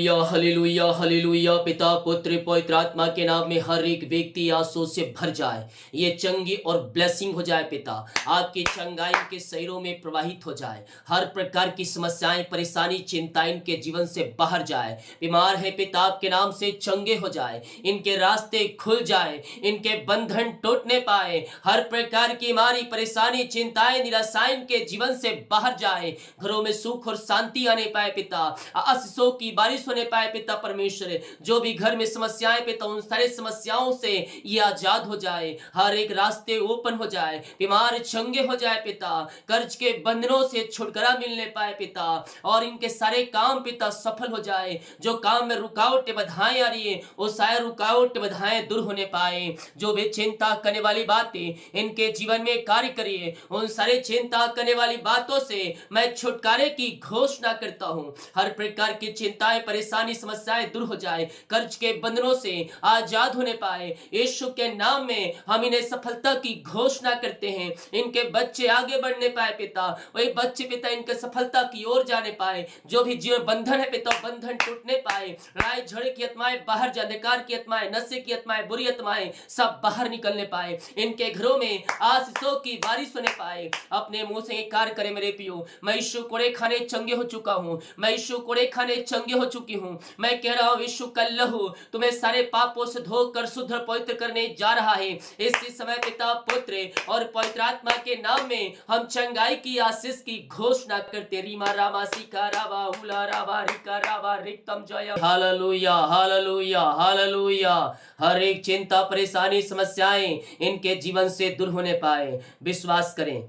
Hallelujah hallelujah hallelujah. पिता पुत्र पवित्र आत्मा के नाम में हर एक व्यक्ति आंसू से भर जाए, ये चंगी और ब्लेसिंग हो जाए। पिता आपकी चंगाई के शरीरों में प्रवाहित हो जाए, हर प्रकार की समस्याएं परेशानी चिंताएं इनके जीवन से बाहर जाए। बीमार है पिता आपके नाम से चंगे हो जाए, इनके रास्ते खुल जाए, इनके बंधन टूटने पाए, हर प्रकार की बीमारी परेशानी चिंताएं निराशाएं के जीवन से बाहर जाए, घरों में सुख और शांति आने पाए। पिता आशीषों की बारिश होने पाए। पिता परमेश्वर जो भी घर में समस्याएं पिता उन सारी समस्याओं से ये आजाद हो जाए, हर एक रास्ते ओपन हो जाए, बीमार चंगे हो जाए। पिता कर्ज के बंधनों से छुटकारा मिलने पाए पिता, और इनके सारे काम पिता सफल हो जाए। जो काम में रुकावटें बाधाएं आ रही है वो सारे रुकावट बाधाएं दूर होने पाए। जो भी चिंता करने वाली बातें इनके जीवन में कार्य करिए, उन सारे चिंता करने वाली बातों से मैं छुटकारे की घोषणा करता हूं। हर प्रकार की चिंताएं परेशानी समस्याएं दूर हो जाए, कर्ज के बंधनों से आजाद होने पाए। यीशु के नाम में हम इन्हें सफलता की घोषणा करते हैं। इनके बच्चे आगे बढ़ने पाए पिता, वही बच्चे पिता इनके सफलता की ओर जाने पाए। जो भी जीवन बंधन है पिता बंधन टूटने पाए, राय झड़े की आत्माएं बाहर जाए, अंधकार की आत्माएं नशे की आत्माएं बुरी आत्माएं सब बाहर निकलने पाए। इनके घरों में आशीषों की बारिश होने पाए। अपने मुंह से कार्य करे मेरे पियो, मैं यीशु कोड़े खाने चंगे हो चुका हूं, मैं यीशु कोड़े खाने चंगे हो चुकी हूं। मैं कह रहा हूं यीशु का लहू तुम्हें सारे पापों से धोकर शुद्ध और पवित्र करने जा रहा है। इसी समय पिता पुत्र और पवित्र आत्मा के नाम में हम चंगाई की आशीष की घोषणा करते। रीमा रामा सिका रावा उला रावा रिका रावा रिक्तम जय। Hallelujah hallelujah hallelujah. हर एक चिंता परेशानी समस्याएं इनके जीवन से दूर होने पाए। विश्वास करें,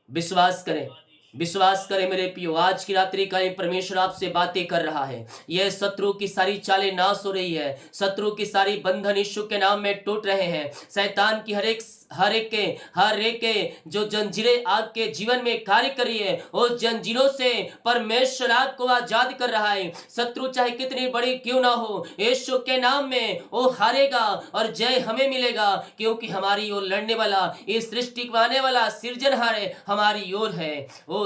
विश्वास करें, विश्वास करें मेरे पियो। आज की रात्रि का ये परमेश्वर आपसे बातें कर रहा है। यह शत्रु की सारी चालें नाश हो रही है, शत्रु की सारी बंधन यीशु के नाम में टूट रहे हैं। शैतान की हर एक के जो जंजीरें आपके जीवन में कार्य करी है उस जंजीरों से परमेश्वर आपको आजाद कर रहा है। शत्रु चाहे कितनी बड़ी क्यों ना हो, यीशु के नाम में वो हारेगा और जय हमें मिलेगा, क्योंकि हमारी ओर लड़ने वाला इस सृष्टि को आने वाला सिरजनहार हमारी ओर है। ओ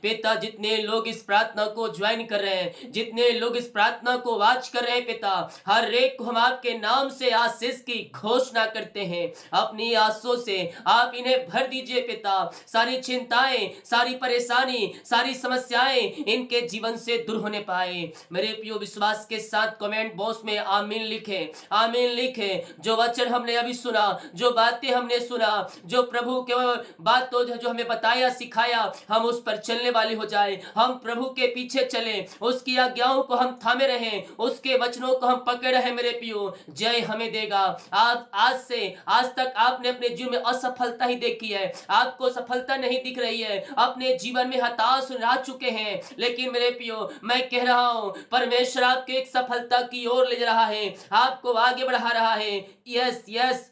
पिता जितने लोग इस प्रार्थना को ज्वाइन कर रहे हैं, जितने लोग इस प्रार्थना को वाच कर रहे हैं पिता, हर एक को हम आपके नाम से आशीष की घोषणा करते हैं। अपनी आंसू से आप इन्हें भर दीजिए पिता। सारी चिंताएं सारी परेशानी सारी समस्याएं इनके जीवन से दूर होने पाए। मेरे प्रियो विश्वास के साथ कमेंट बॉक्स में आमीन लिखें, आमीन लिखें। जो वचन हमने अभी सुना, जो बातें हमने सुना, जो प्रभु के बातों जो हमें बताया सिखाया, हम उस पर चलने वाले हो जाए। हम प्रभु के पीछे चलें, उसकी आज्ञाओं को हम थामे रहें, उसके वचनों को हम पकड़े रहें। मेरे पियो जय हमें देगा। आप आज तक आपने अपने जीवन में असफलता ही देखी है, आपको सफलता नहीं दिख रही है, अपने जीवन में हताश रह चुके हैं। लेकिन मेरे पियो मैं कह रहा हूं परमेश्वर आपके एक सफलता की ओर ले जा रहा है, आपको आगे बढ़ा रहा है। यस यस,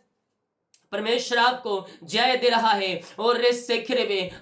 परमेश्वर आपको जय दे रहा है। और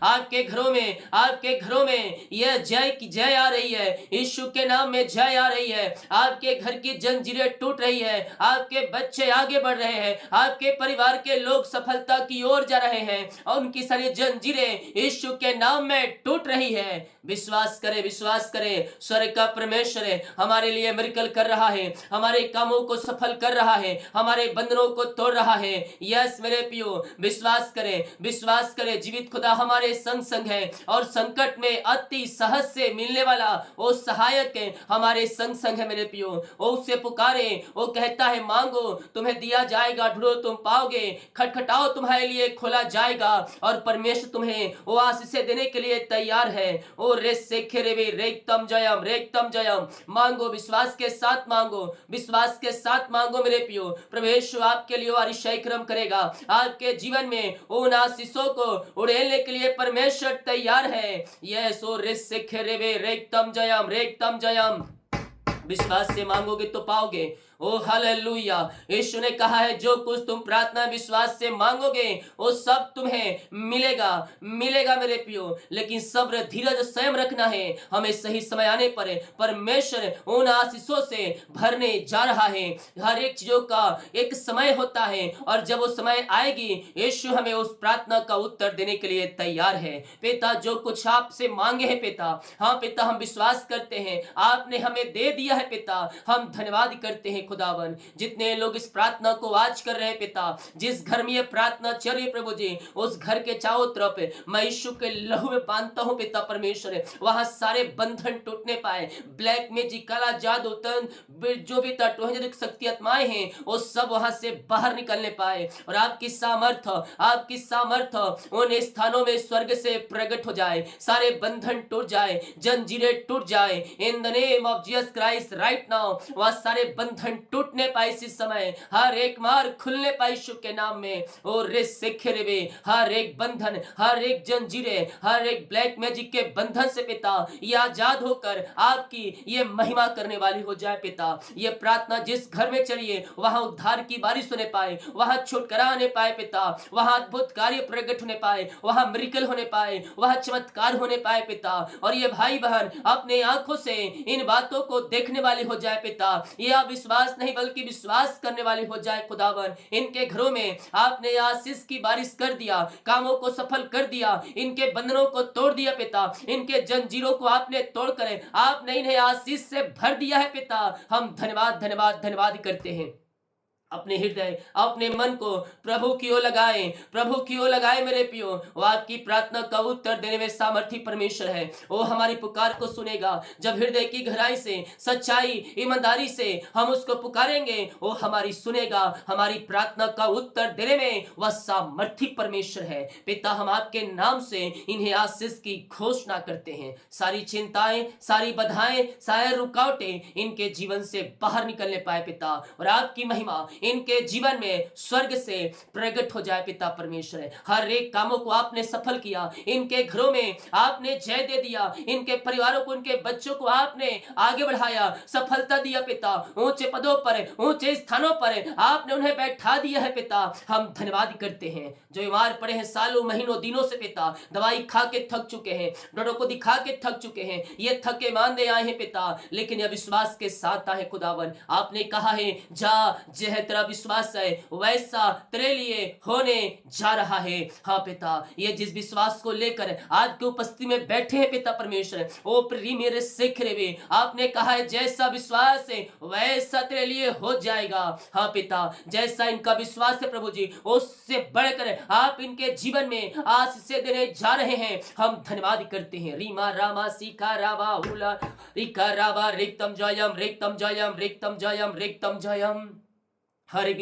आपके घरों में यह जय की जय आ रही है, यीशु के नाम में जय आ रही है। आपके घर की जंजीरें टूट रही है, आपके बच्चे आगे बढ़ रहे हैं, आपके परिवार के लोग सफलता की ओर जा रहे हैं और उनकी सारी जंजीरें यीशु के नाम में टूट रही है। विश्वास करें, विश्वास करें। स्वर्ग का परमेश्वर हमारे लिए मिरेकल कर रहा है, हमारे कामों को सफल कर रहा है, हमारे बंधनों को तोड़ रहा है। यस मेरे पियो विश्वास करें, विश्वास करें। जीवित खुदा हमारे संग संग है और संकट में अति सहज से मिलने वाला वो सहायक है, हमारे संग संग है। मेरे पियो वो उससे पुकारे, वो कहता है मांगो तुम्हें दिया जाएगा, ढूंढो तुम पाओगे, खटखटाओ तुम्हारे लिए खोला जाएगा। और परमेश्वर तुम्हें वो आशीष देने के लिए तैयार है। ओ रेक्तम जयम रेक्तम जयम। मांगो, विश्वास के साथ मांगो, विश्वास के साथ मांगो मेरे पियो। परमेश्वर आपके लिए अतिशय क्रम करेगा। आपके जीवन में उन आशीषों को उड़ेलने के लिए परमेश्वर तैयार है। यस ओ रेक्तम जयम रेक्तम जयम। विश्वास से मांगोगे तो पाओगे, ओ हालेलुया। यीशु ने कहा है जो कुछ तुम प्रार्थना विश्वास से मांगोगे वो सब तुम्हें मिलेगा, मिलेगा मेरे प्रियो। लेकिन सब्र धीरज संयम रखना है। हमें सही समय आने पर परमेश्वर उन आशीषों से भरने जा रहा है। हर एक चीजों का एक समय होता है और जब वो समय आएगी यीशु हमें उस प्रार्थना का उत्तर देने के लिए तैयार है। पिता जो कुछ आपसे मांगे हैं पिता, हाँ पिता हम विश्वास करते हैं आपने हमें दे दिया है पिता। हम धन्यवाद करते हैं खुदावन। जितने लोग इस प्रार्थना को आज कर रहे हैं पिता, जिस घर में ये प्रार्थना चल रही है प्रभु जी, उस घर के चारों तरफ मैं यीशु के लहू में बांधता हूँ पिता परमेश्वर। वहां सारे बंधन टूटने पाए, ब्लैक मैजिक काला जादू तंत्र जो भी तत्व शक्ति आत्माएं हैं वो सब वहां से बाहर निकलने पाए और आपकी सामर्थ उन स्थानों में स्वर्ग से प्रकट हो जाए। सारे बंधन टूट जाए, जंजीरें टूट जाए in the name of Jesus Christ right now. वह सारे बंधन टूटने पाए इस समय, हर एक मार खुलने पाए यीशु के नाम में। और रे सेखेरेवे हर एक बंधन, हर एक जंजीरें, हर एक ब्लैक मैजिक के बंधन से पिता ये आजाद होकर आपकी ये महिमा करने वाली हो जाए पिता। ये प्रार्थना जिस घर में चलिए वहां उद्धार की बारिश होने पाए, वहां छुटकारा आने पाए पिता, वहां अद्भुत कार्य प्रकट होने पाए, वहां मिरेकल होने पाए, वहां चमत्कार होने पाए पिता। और ये भाई बहन अपने आंखों से इन बातों को देखने वाली हो जाए पिता। ये अविश्वास नहीं बल्कि विश्वास करने वाली हो जाए खुदावन। इनके घरों में आपने आशीष की बारिश कर दिया, कामों को सफल कर दिया, इनके बंधनों को तोड़ दिया पिता, इनके जंजीरों को आपने तोड़कर आपने इन्हें आशीष से भर दिया है पिता। हम धन्यवाद धन्यवाद धन्यवाद करते हैं। अपने हृदय अपने मन को प्रभु की ओर लगाएं, प्रभु की ओर लगाएं मेरे पियो। वो आपकी प्रार्थना का उत्तर देने में सामर्थी परमेश्वर है। वो हमारी पुकार को सुनेगा। जब हृदय की गहराई से सच्चाई ईमानदारी से हम उसको पुकारेंगे वो हमारी सुनेगा। हमारी प्रार्थना का उत्तर देने में वह सामर्थी परमेश्वर है। पिता हम आपके नाम से इन्हें आशीष की घोषणा करते हैं। सारी चिंताएं, सारी बाधाएं, सारी रुकावटें इनके जीवन से बाहर निकलने पाए पिता, और आपकी महिमा इनके जीवन में स्वर्ग से प्रकट हो जाए पिता परमेश्वर। हर एक कामों को आपने सफल किया, इनके घरों में आपने जय दे दिया, इनके परिवारों को, इनके बच्चों को आपने आगे बढ़ाया, सफलता दिया पिता। ऊंचे पदों पर, ऊंचे स्थानों पर आपने उन्हें बैठा दिया है पिता। हम धन्यवाद करते हैं। जो बीमार पड़े हैं सालों महीनों दिनों से पिता, दवाई खा के थक चुके हैं, डॉक्टर को दिखा के थक चुके हैं, ये थके मांदे आए हैं पिता, लेकिन यह विश्वास के साथ आए खुदावन। आपने कहा है जा जह तेरा विश्वास है वैसा तेरे लिए होने जा रहा है। हाँ पिता, ये जिस विश्वास को लेकर आज की उपस्थिति में बैठे हैं पिता परमेश्वर, ओ प्री मेरे सेखरे वे आपने कहा है जैसा विश्वास है वैसा तेरे लिए हो जाएगा। हाँ पिता, जैसा इनका विश्वास है प्रभु जी उससे बढ़कर आप इनके जीवन में आशीष देने जा रहे हैं। हम धन्यवाद करते हैं। रीमा रामा सीका रावा हुला रिका रावा रिक्तम जयम रिक्तम जयम रिक्तम जयम रिक्तम जयम। हर एक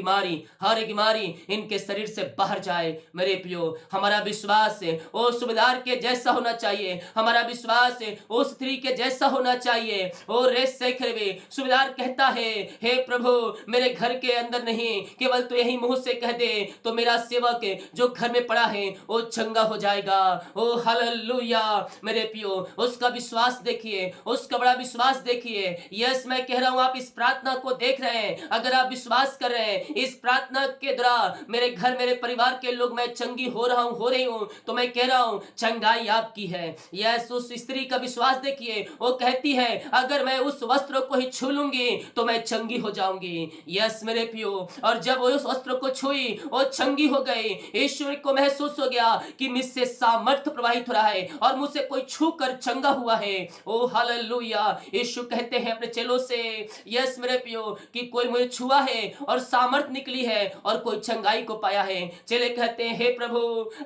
बीमारी इनके शरीर से बाहर जाए मेरे प्रियो। हमारा विश्वास है ओ सुबेदार के जैसा होना चाहिए, हमारा विश्वास है ओ स्त्री के जैसा होना चाहिए। ओ रेस सेखरवे सुबेदार कहता है हे प्रभु मेरे घर के अंदर नहीं, केवल तो यही मुंह से कह दे तो मेरा सेवक जो घर में पड़ा है वो चंगा हो जाएगा। ओ हालेलुया मेरे प्रियो, उसका विश्वास देखिए, उसका बड़ा विश्वास देखिए। यस मैं कह रहा हूं आप इस प्रार्थना को देख रहे हैं, अगर आप विश्वास कर इस प्रार्थना के द्वारा मेरे घर मेरे परिवार के लोग मैं चंगी हो रहा हूं, हो रही हूं, तो मैं कह रहा हूं चंगाई आपकी है। यस उस स्त्री का विश्वास देखिए, वो कहती है अगर मैं उस वस्त्र को ही छू लूंगी तो मैं चंगी हो जाऊंगी। यस मेरे प्रियो, और जब वो उस वस्त्र को छुई वो चंगी हो गई। ईश्वर को महसूस हो गया कि मुझसे सामर्थ्य प्रवाहित हो रहा है और मुझसे कोई छू कर चंगा हुआ है। ओ हालेलुया। यीशु कहते हैं अपने चेलों से यस मेरे प्रियो कि कोई मुझे छुआ है और सामर्थ निकली है और कोई चंगाई को पाया है। चेले कहते हैं हे प्रभु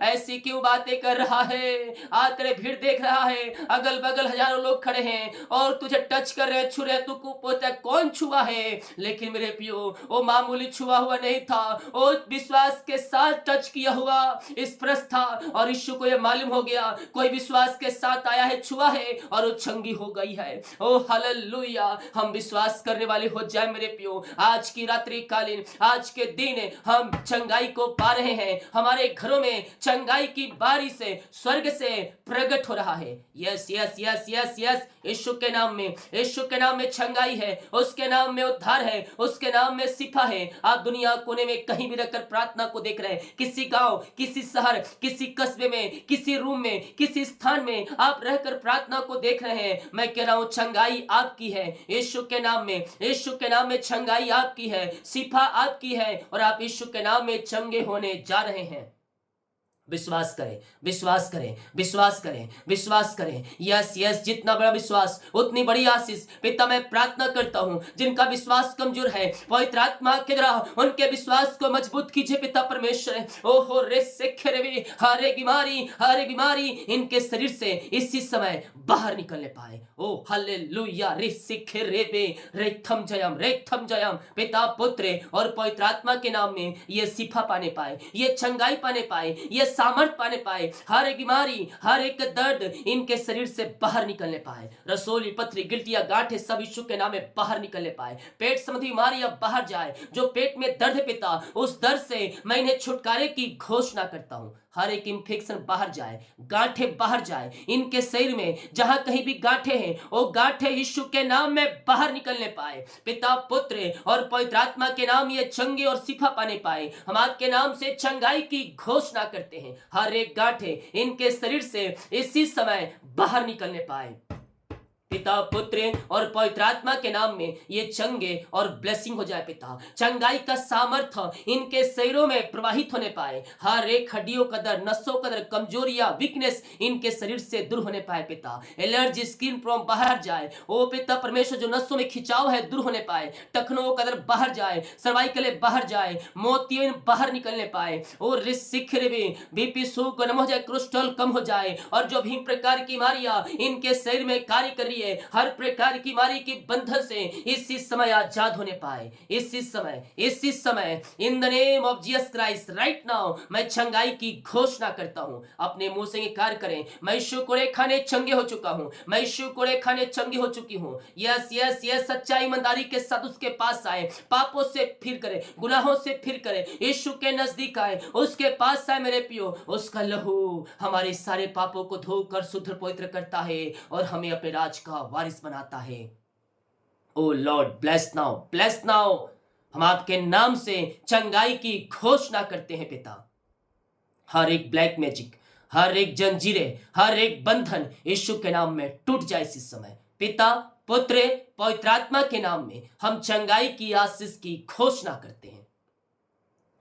ऐसी क्यों बातें कर रहा है, आज तेरे भीड़ देख रहा है, अगल बगल हजारों लोग खड़े हैं और तुझे टच कर रहे, छू रहे, तू पूछता है कौन छुआ है। लेकिन मेरे प्रियो वो मामूली छुआ हुआ नहीं था, वो विश्वास के साथ टच किया हुआ स्पर्श था और यीशु को यह मालूम हो गया कोई विश्वास के साथ आया है, छुआ है और वो चंगी हो गई है। ओ हालेलुया। हम विश्वास करने वाले हो जाए मेरे प्रियो। आज की रात्रि कालीन आज के दिन हम चंगाई को पा रहे हैं। हमारे घरों में चंगाई की बारिश से स्वर्ग से प्रकट हो रहा है। Yes yes yes yes yes यीशु के नाम में, यीशु के नाम में छंगाई है, उसके नाम में उद्धार है, उसके नाम में शिफा है। आप दुनिया कोने में कहीं भी रहकर प्रार्थना को देख रहे हैं, किसी गांव, किसी शहर, किसी कस्बे में, किसी रूम में, किसी स्थान में आप रहकर प्रार्थना को देख रहे हैं, मैं कह रहा हूं छंगाई आपकी है। यीशु के नाम में, यीशु के नाम में छंगाई आपकी है, शिफा आपकी है, और आप यीशु के नाम में चंगे होने जा रहे हैं। विश्वास करें, विश्वास करें, विश्वास करें, विश्वास करें। यस यस, जितना बड़ा विश्वास उतनी बड़ी आशीष। पिता मैं प्रार्थना करता हूं, जिनका विश्वास कमजोर है, पवित्र आत्मा के द्वारा उनके विश्वास को मजबूत कीजिए पिता परमेश्वर। ओहो रे सेखरेवी, हर एक बीमारी इनके शरीर से इसी समय बाहर निकलने पाए। ओ हालेलुया, रे सेखरेवे, रेथम जयम। पिता पुत्र और पवित्र आत्मा के नाम में ये शिफा पाने पाए, ये चंगाई पाने पाए, ये सामर्थ पाने पाए। हर एक बीमारी, हर एक दर्द इनके शरीर से बाहर निकलने पाए। रसोली, पथरी, गिल्टियां, गांठें सब यीशु के नाम में बाहर निकलने पाए। पेट संबंधी बीमारियां बाहर जाए। जो पेट में दर्द है पिता, उस दर्द से मैं इन्हें छुटकारे की घोषणा करता हूं। हर एक इंफेक्शन बाहर जाए, गांठें बाहर जाए इनके शरीर में। जहां कहीं भी गांठें हैं, वो गांठें यीशु के नाम में बाहर निकलने पाए। पिता पुत्र और पवित्र आत्मा के नाम ये चंगे और शिफा पाने पाए। हम आपके नाम से चंगाई की घोषणा करते हैं। हर एक गांठें इनके शरीर से इसी समय बाहर निकलने पाए। पिता पुत्र और पवित्र आत्मा के नाम में ये चंगे और ब्लेसिंग हो जाए पिता। चंगाई का सामर्थ्य इनके शरीरों में प्रवाहित होने पाए। हर एक हड्डियों का दर्द, नसों का दर्द, कमजोरियां, वीकनेस इनके शरीर से दूर होने पाए पिता। एलर्जी, स्किन प्रॉब्लम बाहर जाए। ओ पिता परमेश्वर, जो नसों में खिंचाव है दूर होने पाए। टखनों का दर्द बाहर जाए, सर्वाइकल बाहर जाए, मोतियों बाहर निकलने पाए। और बीपी शुगर कम हो जाए, कोलेस्ट्रॉल कम हो जाए, और जो भी प्रकार की बीमारियां इनके शरीर में कार्य कर रही है, हर प्रकार की बीमारी के बंधन से इसी समय आजाद होने पाए। इसी समय in the name of Jesus Christ right now मैं चंगाई की घोषणा करता हूं। अपने मुंह से इंकार करें, मैं यीशु कोड़े खाने चंगे हो चुका हूं, मैं यीशु कोड़े खाने चंगे हो चुकी हूं। यस यस यस, सच्चाई ईमानदारी के साथ उसके पास आए, पापों से फिर करे, गुनाहों से फिर करे, यीशु के नजदीक आए, उसके पास आए मेरे पियो। उसका लहू हमारे सारे पापों को धोकर शुद्ध पवित्र करता है और हमें अपने राज का वारिस बनाता है। ओ लॉर्ड, ब्लेस नाउ। हम आपके नाम से चंगाई की घोषणा करते हैं पिता। हर एक ब्लैक मैजिक, हर एक जंजीरें, हर एक बंधन यीशु के नाम में टूट जाए इस समय। पिता पुत्र पवित्र आत्मा के नाम में हम चंगाई की आशीष की घोषणा करते हैं।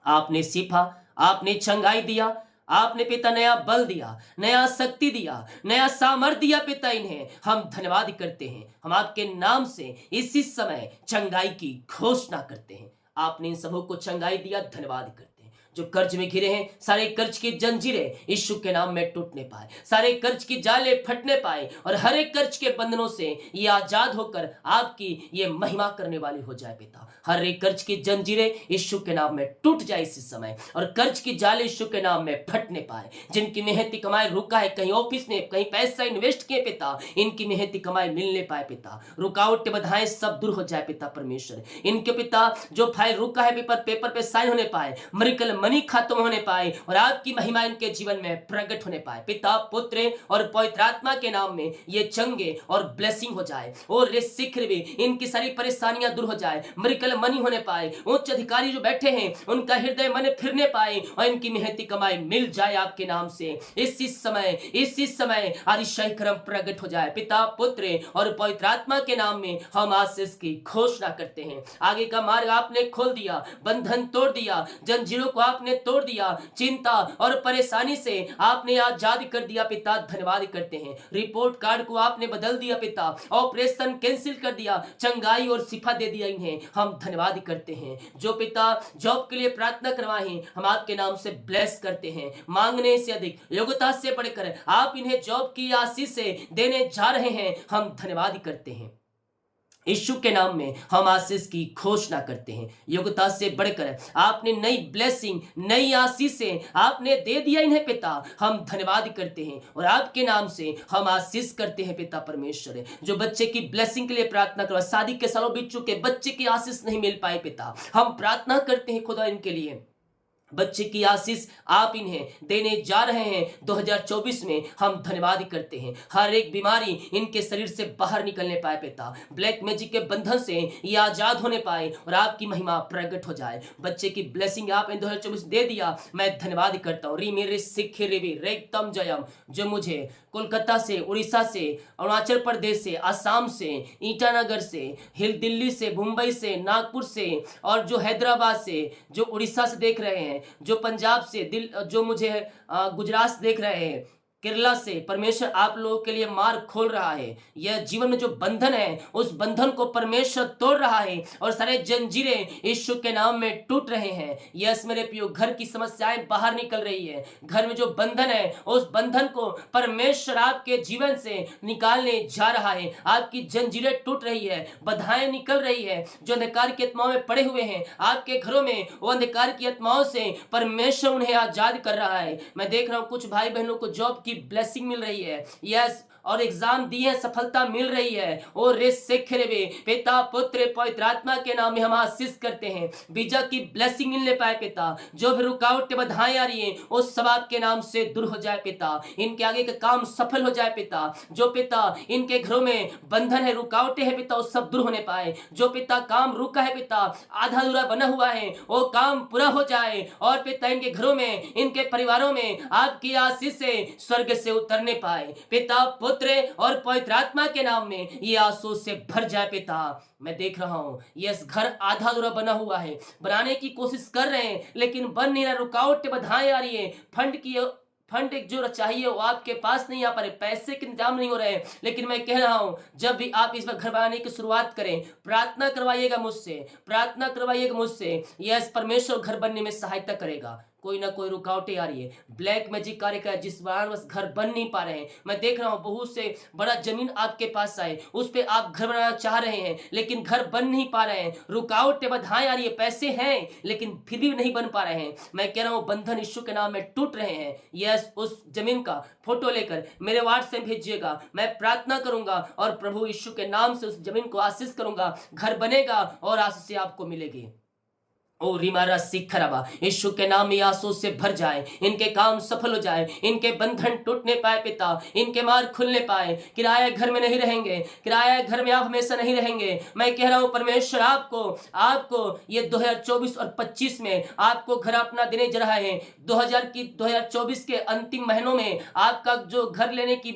आपने शिफा, आपने चंगाई दिया, आपने पिता नया बल दिया, नया शक्ति दिया, नया सामर्थ दिया पिता। इन्हें हम धन्यवाद करते हैं। हम आपके नाम से इसी समय चंगाई की घोषणा करते हैं। आपने इन सबों को चंगाई दिया, धन्यवाद करते हैं। जो कर्ज में घिरे हैं, सारे कर्ज की जंजीरें यीशु के नाम में टूटने पाए, सारे कर्ज की जाले फटने पाए, और हर एक कर्ज के बंधनों से ये आजाद होकर आपकी ये महिमा करने वाली हो जाए पिता। हर एक कर्ज की जंजीरें यीशु के नाम में टूट जाए इसी समय, और कर्ज की जाले यीशु के नाम में फटने पाए। जिनकी मेहनती कमाई रुका है, कहीं ऑफिस ने कहीं पैसा इन्वेस्ट किए पिता, इनकी मेहनती कमाई मिलने पाए पिता। रुकावट बाधाएं सब दूर हो जाए पिता परमेश्वर। इनके पिता जो फाइल रुका है पेपर पे साइन होने पाए, मिरेकल मनी खत्म होने पाए, और आपकी महिमा इनके जीवन में प्रकट होने पाए। पिता पुत्र और पवित्र आत्मा के नाम में ये चंगे और ब्लेसिंग हो जाए, और इनकी सारी परेशानियां दूर हो जाए, मिरेकल मनी होने पाए। उच्च अधिकारी जो बैठे हैं उनका हृदय मन फिरने पाए, और इनकी मेहनती कमाई मिल जाए आपके नाम से। इसी समय आदिशाही कर्म प्रकट हो जाए। पिता पुत्र और पवित्र आत्मा के नाम में हम आशीष की घोषणा करते हैं। आगे का मार्ग आपने खोल दिया, बंधन तोड़ दिया, जंजीरों को आपने तोड़ दिया, चिंता और परेशानी से आपने आजाद कर दिया पिता। धन्यवाद करते हैं। रिपोर्ट कार्ड को आपने बदल दिया पिता, ऑपरेशन कैंसिल कर दिया, चंगाई और शिफा दे दिया इन्हें। हम धन्यवाद करते हैं। जो पिता जॉब के लिए प्रार्थना करवाए हैं, हम आपके नाम से ब्लेस करते हैं। मांगने से अधिक, योग्यता से बढ़कर आप इन्हें जॉब की आशीष से देने जा रहे हैं। हम धन्यवाद करते हैं। यीशु के नाम में हम आशीष की घोषणा करते हैं। योग्यता से बढ़कर आपने नई ब्लेसिंग, नई आशीषें आपने दे दिया इन्हें पिता। हम धन्यवाद करते हैं और आपके नाम से हम आशीष करते हैं पिता परमेश्वर। जो बच्चे की ब्लेसिंग के लिए प्रार्थना करो, शादी के सालों बीत चुके, बच्चे की आशीष नहीं मिल पाए पिता, हम प्रार्थना करते हैं खुदा इनके लिए। बच्चे की आशीष आप इन्हें देने जा रहे हैं 2024 में। हम धन्यवाद करते हैं, हर एक बीमारी इनके शरीर से बाहर निकलने पाए पिता, ब्लैक मैजिक के बंधन से ये आजाद होने पाए और आपकी महिमा प्रकट हो जाए। बच्चे की ब्लेसिंग आपने 2024 दे दिया, मैं धन्यवाद करता हूँ। री मेरे सिखे रेवी रेतम जयम, जो मुझे कोलकाता से, उड़ीसा से, अरुणाचल प्रदेश से, असम से, ईटानगर से, हिल दिल्ली से, मुंबई से, नागपुर से, और जो हैदराबाद से, जो उड़ीसा से देख रहे हैं, जो पंजाब से, जो मुझे गुजरात से देख रहे हैं, केरला से, परमेश्वर आप लोगों के लिए मार्ग खोल रहा है। यह जीवन में जो बंधन है उस बंधन को परमेश्वर तोड़ रहा है और सारे जंजीरें यीशु के नाम में टूट रहे हैं। यस मेरे प्रियो, घर की समस्याएं बाहर निकल रही है, घर में जो बंधन है उस बंधन को परमेश्वर आपके जीवन से निकालने जा रहा है। आपकी जंजीरें टूट रही है, बाधाएं निकल रही है। जो अंधकार की आत्माओं में पड़े हुए हैं आपके घरों में, वो अंधकार की आत्माओं से परमेश्वर उन्हें आजाद कर रहा है। मैं देख रहा हूं कुछ भाई बहनों को जॉब की ब्लेसिंग मिल रही है, यस, और एग्जाम दिए, सफलता मिल रही है। और पिता पुत्र पवित्र आत्मा के नाम में हम आशीष करते हैं, वीजा की ब्लेसिंग मिलने पाए पिता। जो भी रुकावटें बाधाएं आ रही हैं वो सब आपके नाम से दूर हो जाए पिता, इनके आगे का काम सफल हो जाए पिता। जो पिता इनके घरों में बंधन है, रुकावटें है पिता, वो सब दूर होने पाए। जो पिता काम रुका है पिता, आधा अधूरा बना हुआ है, वो काम पूरा हो जाए। और पिता इनके घरों में, इनके परिवारों में आपकी आशीष से स्वर्ग से उतरने पाए पिता, पुत्र और पवित्र आत्मा के नाम में ये आंसू से भर जाए पिता। मैं देख रहा हूं यस, घर आधा अधूरा बना हुआ है, बनाने की कोशिश कर रहे हैं लेकिन बन नहीं रहा, रुकावट बाधाएं आ रही है। फंड एक जो चाहिए वो आपके पास नहीं आ पा रहे, पैसे के इंतजाम नहीं हो रहे हैं। लेकिन मैं कह रहा हूं, जब भी आप इस पर घर बनाने की शुरुआत करें, प्रार्थना करवाइएगा मुझसे, प्रार्थना करवाइएगा मुझसे। यस, परमेश्वर घर बनने में सहायता करेगा। कोई ना कोई रुकावटें आ रही है, ब्लैक मैजिक कार्य का जिस कारण बस घर बन नहीं पा रहे हैं। मैं देख रहा हूं बहुत से बड़ा जमीन आपके पास आए, उस पे आप घर बनाना चाह रहे हैं लेकिन घर बन नहीं पा रहे हैं, रुकावटें बाधाएं आ रही है, पैसे हैं लेकिन फिर भी नहीं बन पा रहे हैं। मैं कह रहा हूं बंधन यीशु के नाम में टूट रहे हैं। यस, उस जमीन का फोटो लेकर मेरे व्हाट्सएप भेजिएगा, मैं प्रार्थना करूंगा और प्रभु यीशु के नाम से उस जमीन को आशीष करूंगा, घर बनेगा और आशीष आपको मिलेगी। ओ रिमारा सिखरबा, यीशु के नाम में आंसू से भर जाए, इनके काम सफल हो जाए, इनके बंधन टूटने पाए पिता, इनके मार्ग खुलने पाए। किराया घर में नहीं रहेंगे, किराया घर में आप हमेशा नहीं रहेंगे। मैं कह रहा हूं परमेश्वर आपको आपको ये 2024 और 25 में आपको घर अपना देने जा रहा है। 2024 के अंतिम महीनों में आपका जो घर लेने की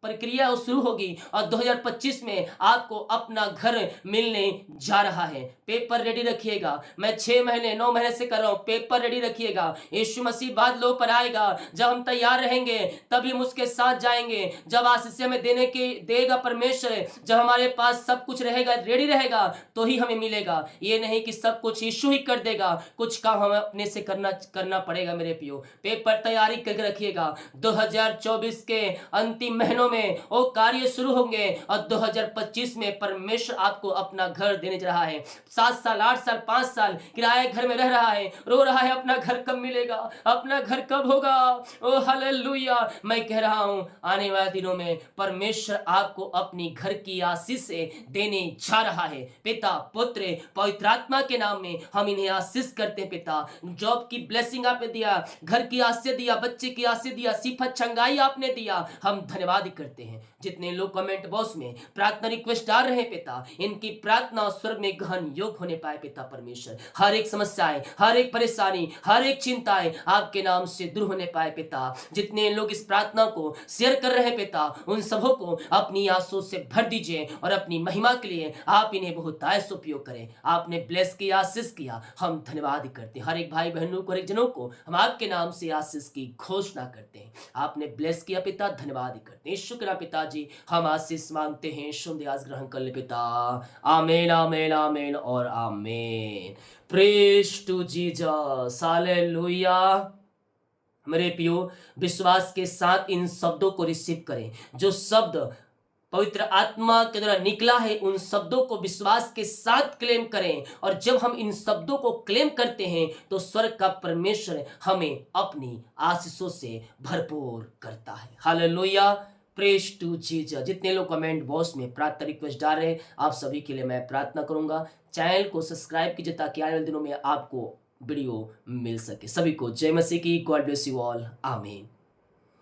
प्रक्रिया शुरू होगी और 2025 में आपको अपना घर मिलने जा रहा है। पेपर रेडी रखिएगा, मैं 6 महीने 9 महीने से कर रहा हूं, पेपर रेडी रखिएगा। यीशु मसीह बाद लो पर आएगा, जब हम तैयार रहेंगे तभी हम उसके साथ जाएंगे। जब आशीष हमें देने के देगा परमेश्वर, जब हमारे पास सब कुछ रहेगा, रेडी रहेगा, तो ही हमें मिलेगा। ये नहीं कि सब कुछ यीशु ही कर देगा, कुछ काम हमें अपने से करना पड़ेगा। मेरे पियो, पेपर तैयारी करके रखिएगा। 2024 के अंतिम महीनों में वो कार्य शुरू होंगे और 2025 में परमेश्वर आपको अपना घर देने जा रहा है। 7 साल 8 साल 5 साल किराए घर में रह रहा है, रो रहा है अपना घर कब मिलेगा, अपना घर कब होगा। ओ हालेलुया, मैं कह रहा हूं आने वाले दिनों में परमेश्वर आपको अपनी घर की आशीष से देने जा रहा है। पिता पुत्र पवित्र आत्मा के नाम में हम इन्हें आशीष करते हैं। पिता, जॉब की ब्लेसिंग आपने दिया, घर की आशीष दिया, बच्चे की आशीष दिया, सिफत चंगाई आपने दिया, हम धन्यवाद करते हैं। जितने लोग कमेंट बॉक्स में प्रार्थना रिक्वेस्ट डाल रहे हैं पिता, इनकी प्रार्थना स्वर्ग में गहन योग होने पाए पिता परमेश्वर। हर एक समस्याएं, हर एक परेशानी, हर एक चिंताएं आपके नाम से दूर होने पाए पिता। जितने लोग इस प्रार्थना को शेयर कर रहे हैं पिता, उन सबों को अपनी आंसू से भर दीजिए और अपनी महिमा के लिए आप इन्हें बहुत आयस उपयोग करें। आपने ब्लेस किया, आशीष किया, हम धन्यवाद करते हैं। हर एक भाई बहनों को, हर एक जनों को हम आपके नाम से आशीष की घोषणा करते हैं। आपने ब्लेस किया पिता, धन्यवाद करते हैं। शुक्र पिताजी, हम आशीष मांगते हैं, शुद्ध आज ग्रहण कर ले पिता। आमेन आमेन आमेन और आमेन। Praise to Jesus, hallelujah. मेरे पियो, विश्वास के साथ इन शब्दों को रिसीव करें। जो शब्द पवित्र आत्मा के द्वारा निकला है, उन शब्दों को विश्वास के साथ क्लेम करें। और जब हम इन शब्दों को क्लेम करते हैं तो स्वर्ग का परमेश्वर हमें अपनी आशीषों से भरपूर करता है। Hallelujah, praise to Jesus. जितने लोग कमेंट बॉक्स में प्रार्थना रिक्वेस्ट डाल रहे हैं, आप सभी के लिए मैं प्रार्थना करूंगा। चैनल को सब्सक्राइब कीजिए ताकि आने वाले दिनों में आपको वीडियो मिल सके। सभी को जय मसीह की। God bless you all. आमीन।